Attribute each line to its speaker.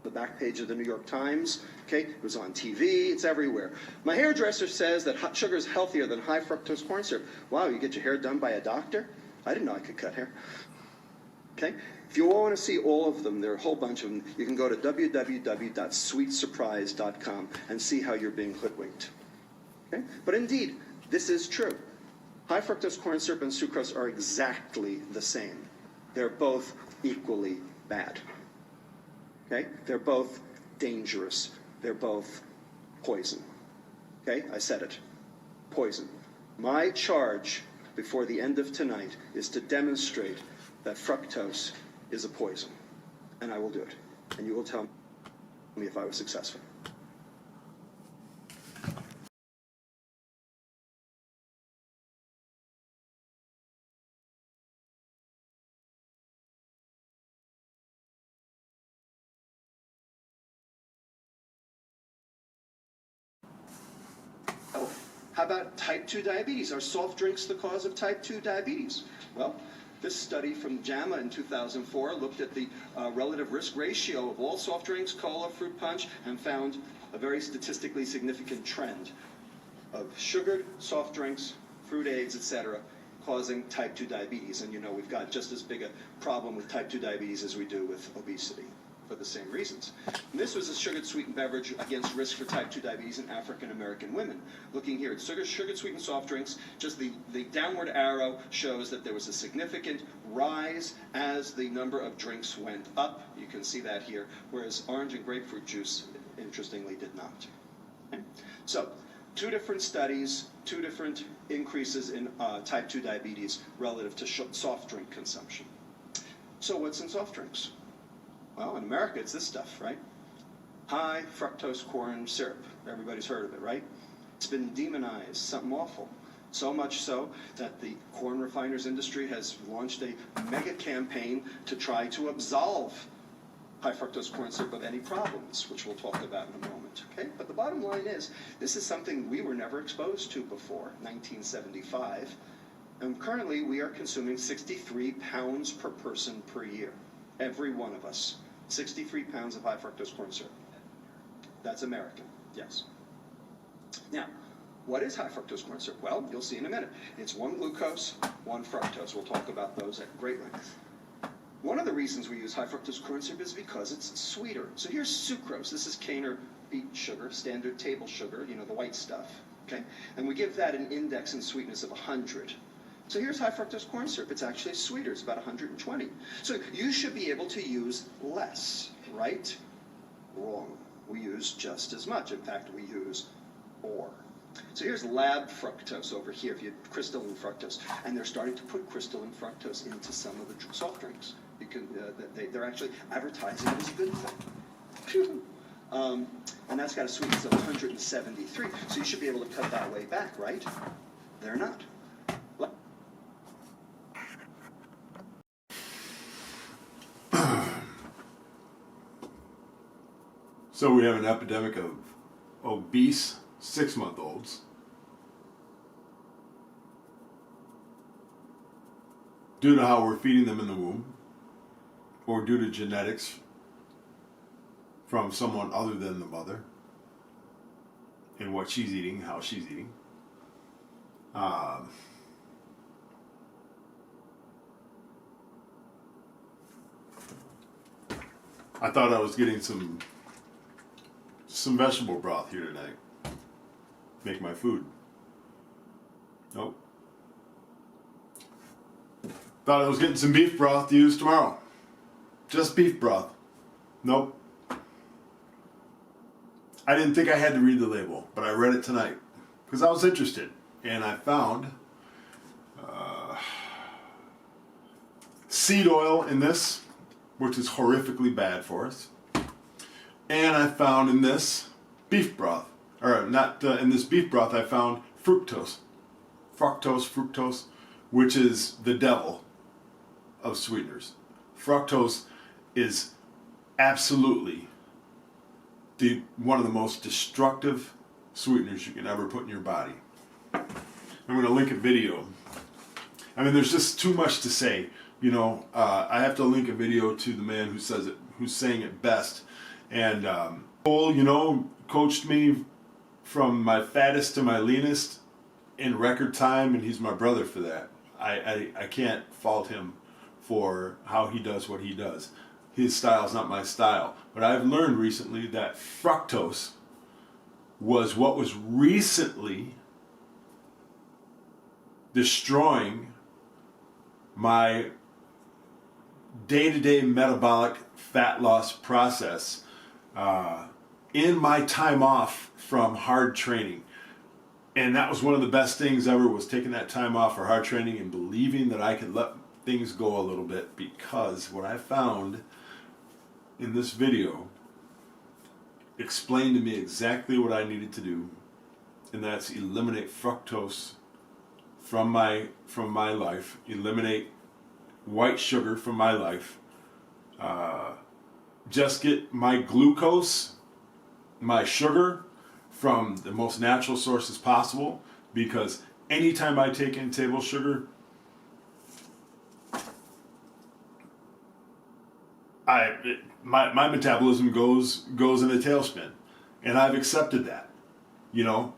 Speaker 1: the back page of the New York Times. Okay, it was on TV, it's everywhere. My hairdresser says that sugar is healthier than high fructose corn syrup. Wow, you get your hair done by a doctor? I didn't know I could cut hair. Okay, if you want to see all of them, there are a whole bunch of them. You can go to www.sweetsurprise.com and see how you're being hoodwinked. Okay, but indeed, this is true. High fructose corn syrup and sucrose are exactly the same. They're both equally bad. Okay, they're both dangerous. They're both poison. Okay, I said it. Poison. My charge before the end of tonight is to demonstrate that fructose is a poison. And I will do it. And you will tell me if I was successful. How about type 2 diabetes? Are soft drinks the cause of type 2 diabetes? Well, this study from JAMA in 2004 looked at the relative risk ratio of all soft drinks, cola, fruit punch, and found a very statistically significant trend of sugared soft drinks, fruit aids, etc., causing type 2 diabetes. And you know we've got just as big a problem with type 2 diabetes as we do with obesity, for the same reasons. And this was a sugared sweetened beverage against risk for type 2 diabetes in African American women. Looking here at sugared sweetened soft drinks, just the downward arrow shows that there was a significant rise as the number of drinks went up. You can see that here, whereas orange and grapefruit juice, interestingly, did not. Okay? So, two different studies, two different increases in type 2 diabetes relative to soft drink consumption. So what's in soft drinks? Well, in America, it's this stuff, right? High fructose corn syrup. Everybody's heard of it, right? It's been demonized, something awful. So much so that the corn refiners industry has launched a mega campaign to try to absolve high fructose corn syrup of any problems, which we'll talk about in a moment, okay? But the bottom line is, this is something we were never exposed to before, 1975. And currently, we are consuming 63 pounds per person per year. Every one of us. 63 pounds of high fructose corn syrup. That's American, yes. Now, what is high fructose corn syrup? Well, you'll see in a minute. It's one glucose, one fructose. We'll talk about those at great length. One of the reasons we use high fructose corn syrup is because it's sweeter. So here's sucrose. This is cane or beet sugar, standard table sugar, you know, the white stuff, okay? And we give that an index in sweetness of 100. So here's high fructose corn syrup. It's actually sweeter. It's about 120. So you should be able to use less, right? Wrong. We use just as much. In fact, we use more. So here's lab fructose over here, if you have crystalline fructose. And they're starting to put crystalline fructose into some of the soft drinks. You can, they're actually advertising it as a good thing. And that's got a sweetness of 173. So you should be able to cut that way back, right? They're not.
Speaker 2: So we have an epidemic of obese 6-month-olds due to how we're feeding them in the womb, or due to genetics from someone other than the mother and what she's eating, how she's eating. I thought I was getting some vegetable broth here tonight. Make my food. Nope. Thought I was getting some beef broth to use tomorrow. Just beef broth. Nope. I didn't think I had to read the label, but I read it tonight because I was interested, and I found seed oil in this, which is horrifically bad for us. And I found in this beef broth, or not in this beef broth, I found fructose. Fructose, which is the devil of sweeteners. Fructose is absolutely one of the most destructive sweeteners you can ever put in your body. I'm going to link a video. I mean, there's just too much to say. You know, I have to link a video to the man who says it, who's saying it best. And Cole, you know, coached me from my fattest to my leanest in record time, and he's my brother for that. I can't fault him for how he does what he does. His style is not my style. But I've learned recently that fructose was what was recently destroying my day-to-day metabolic fat loss process in my time off from hard training. And that was one of the best things ever, was taking that time off for hard training and believing that I could let things go a little bit, because what I found in this video explained to me exactly what I needed to do, and that's eliminate fructose from my life, eliminate white sugar from my life, just get my glucose, my sugar, from the most natural sources possible, because anytime I take in table sugar, my metabolism goes in a tailspin, and I've accepted that. You know,